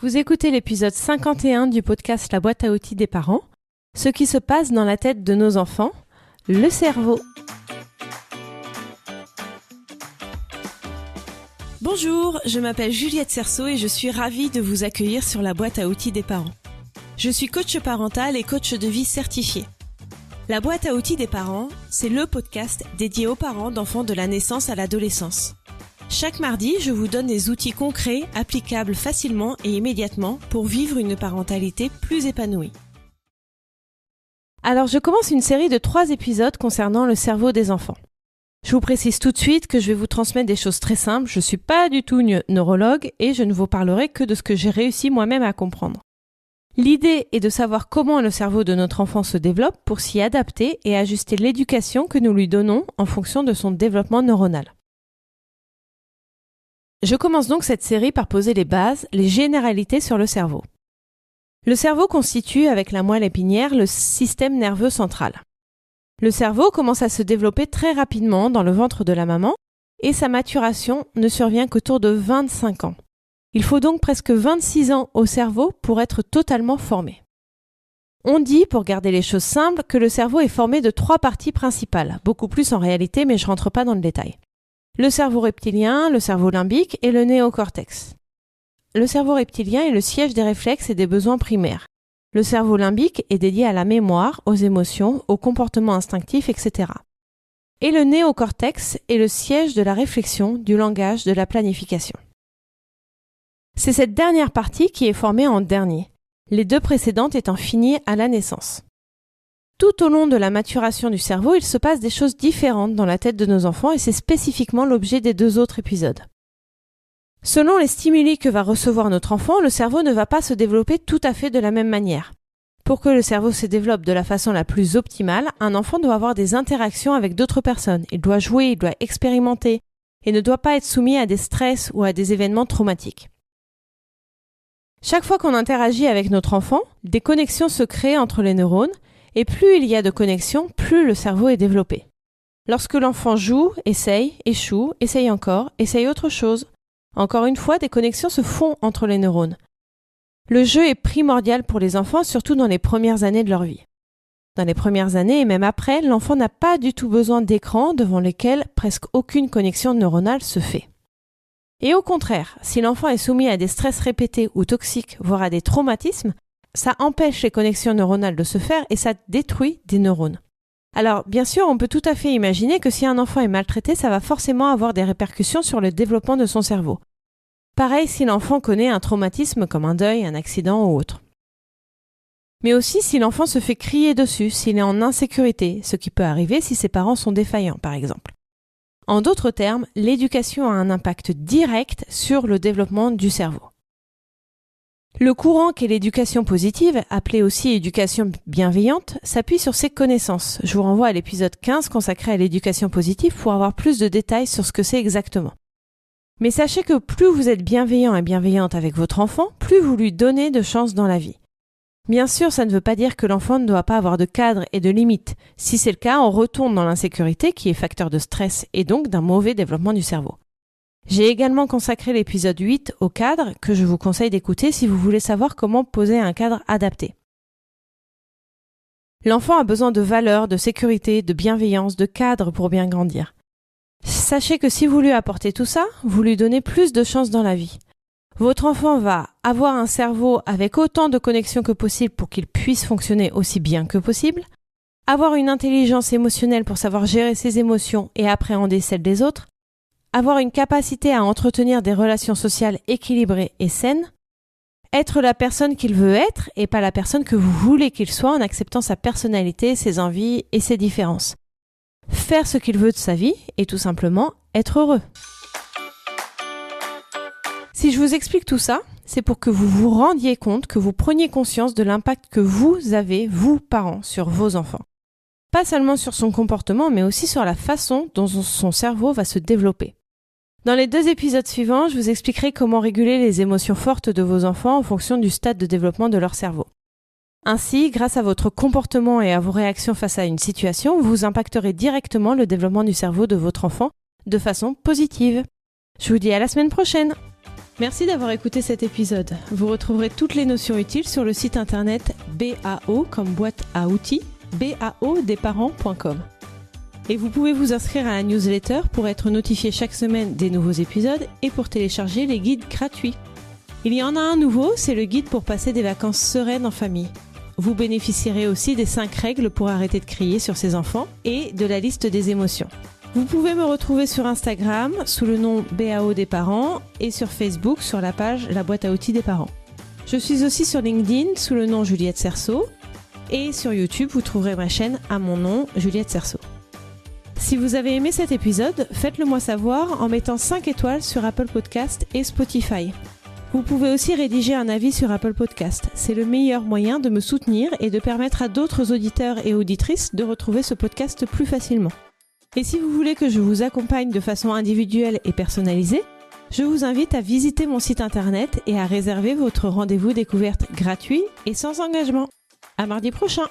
Vous écoutez l'épisode 51 du podcast La boîte à outils des parents, ce qui se passe dans la tête de nos enfants, le cerveau. Bonjour, je m'appelle Juliette Cerceau et je suis ravie de vous accueillir sur la boîte à outils des parents. Je suis coach parental et coach de vie certifié. La boîte à outils des parents, c'est le podcast dédié aux parents d'enfants de la naissance à l'adolescence. Chaque mardi, je vous donne des outils concrets, applicables facilement et immédiatement pour vivre une parentalité plus épanouie. Alors, je commence une série de 3 épisodes concernant le cerveau des enfants. Je vous précise tout de suite que je vais vous transmettre des choses très simples. Je ne suis pas du tout neurologue et je ne vous parlerai que de ce que j'ai réussi moi-même à comprendre. L'idée est de savoir comment le cerveau de notre enfant se développe pour s'y adapter et ajuster l'éducation que nous lui donnons en fonction de son développement neuronal. Je commence donc cette série par poser les bases, les généralités sur le cerveau. Le cerveau constitue, avec la moelle épinière, le système nerveux central. Le cerveau commence à se développer très rapidement dans le ventre de la maman et sa maturation ne survient qu'autour de 25 ans. Il faut donc presque 26 ans au cerveau pour être totalement formé. On dit, pour garder les choses simples, que le cerveau est formé de 3 parties principales, beaucoup plus en réalité, mais je ne rentre pas dans le détail. Le cerveau reptilien, le cerveau limbique et le néocortex. Le cerveau reptilien est le siège des réflexes et des besoins primaires. Le cerveau limbique est dédié à la mémoire, aux émotions, aux comportements instinctifs, etc. Et le néocortex est le siège de la réflexion, du langage, de la planification. C'est cette dernière partie qui est formée en dernier, les 2 précédentes étant finies à la naissance. Tout au long de la maturation du cerveau, il se passe des choses différentes dans la tête de nos enfants et c'est spécifiquement l'objet des 2 autres épisodes. Selon les stimuli que va recevoir notre enfant, le cerveau ne va pas se développer tout à fait de la même manière. Pour que le cerveau se développe de la façon la plus optimale, un enfant doit avoir des interactions avec d'autres personnes. Il doit jouer, il doit expérimenter et ne doit pas être soumis à des stress ou à des événements traumatiques. Chaque fois qu'on interagit avec notre enfant, des connexions se créent entre les neurones et plus il y a de connexions, plus le cerveau est développé. Lorsque l'enfant joue, essaye, échoue, essaye encore, essaye autre chose, encore une fois, des connexions se font entre les neurones. Le jeu est primordial pour les enfants, surtout dans les premières années de leur vie. Dans les premières années et même après, l'enfant n'a pas du tout besoin d'écrans devant lesquels presque aucune connexion neuronale se fait. Et au contraire, si l'enfant est soumis à des stress répétés ou toxiques, voire à des traumatismes, ça empêche les connexions neuronales de se faire et ça détruit des neurones. Alors, bien sûr, on peut tout à fait imaginer que si un enfant est maltraité, ça va forcément avoir des répercussions sur le développement de son cerveau. Pareil si l'enfant connaît un traumatisme comme un deuil, un accident ou autre. Mais aussi si l'enfant se fait crier dessus, s'il est en insécurité, ce qui peut arriver si ses parents sont défaillants, par exemple. En d'autres termes, l'éducation a un impact direct sur le développement du cerveau. Le courant qu'est l'éducation positive, appelée aussi éducation bienveillante, s'appuie sur ces connaissances. Je vous renvoie à l'épisode 15 consacré à l'éducation positive pour avoir plus de détails sur ce que c'est exactement. Mais sachez que plus vous êtes bienveillant et bienveillante avec votre enfant, plus vous lui donnez de chances dans la vie. Bien sûr, ça ne veut pas dire que l'enfant ne doit pas avoir de cadre et de limites. Si c'est le cas, on retourne dans l'insécurité qui est facteur de stress et donc d'un mauvais développement du cerveau. J'ai également consacré l'épisode 8 au cadre que je vous conseille d'écouter si vous voulez savoir comment poser un cadre adapté. L'enfant a besoin de valeurs, de sécurité, de bienveillance, de cadre pour bien grandir. Sachez que si vous lui apportez tout ça, vous lui donnez plus de chances dans la vie. Votre enfant va avoir un cerveau avec autant de connexions que possible pour qu'il puisse fonctionner aussi bien que possible, avoir une intelligence émotionnelle pour savoir gérer ses émotions et appréhender celles des autres, avoir une capacité à entretenir des relations sociales équilibrées et saines, être la personne qu'il veut être et pas la personne que vous voulez qu'il soit en acceptant sa personnalité, ses envies et ses différences. Faire ce qu'il veut de sa vie et tout simplement être heureux. Si je vous explique tout ça, c'est pour que vous vous rendiez compte, que vous preniez conscience de l'impact que vous avez, vous parents, sur vos enfants. Pas seulement sur son comportement, mais aussi sur la façon dont son cerveau va se développer. Dans les 2 épisodes suivants, je vous expliquerai comment réguler les émotions fortes de vos enfants en fonction du stade de développement de leur cerveau. Ainsi, grâce à votre comportement et à vos réactions face à une situation, vous impacterez directement le développement du cerveau de votre enfant de façon positive. Je vous dis à la semaine prochaine! Merci d'avoir écouté cet épisode. Vous retrouverez toutes les notions utiles sur le site internet BAO comme boîte à outils, baodesparents.com. Et vous pouvez vous inscrire à la newsletter pour être notifié chaque semaine des nouveaux épisodes et pour télécharger les guides gratuits. Il y en a un nouveau, c'est le guide pour passer des vacances sereines en famille. Vous bénéficierez aussi des 5 règles pour arrêter de crier sur ses enfants et de la liste des émotions. Vous pouvez me retrouver sur Instagram sous le nom BAO des parents et sur Facebook sur la page La boîte à outils des parents. Je suis aussi sur LinkedIn sous le nom Juliette Cerceau et sur YouTube vous trouverez ma chaîne à mon nom Juliette Cerceau. Si vous avez aimé cet épisode, faites-le moi savoir en mettant 5 étoiles sur Apple Podcast et Spotify. Vous pouvez aussi rédiger un avis sur Apple Podcast. C'est le meilleur moyen de me soutenir et de permettre à d'autres auditeurs et auditrices de retrouver ce podcast plus facilement. Et si vous voulez que je vous accompagne de façon individuelle et personnalisée, je vous invite à visiter mon site internet et à réserver votre rendez-vous découverte gratuit et sans engagement. À mardi prochain!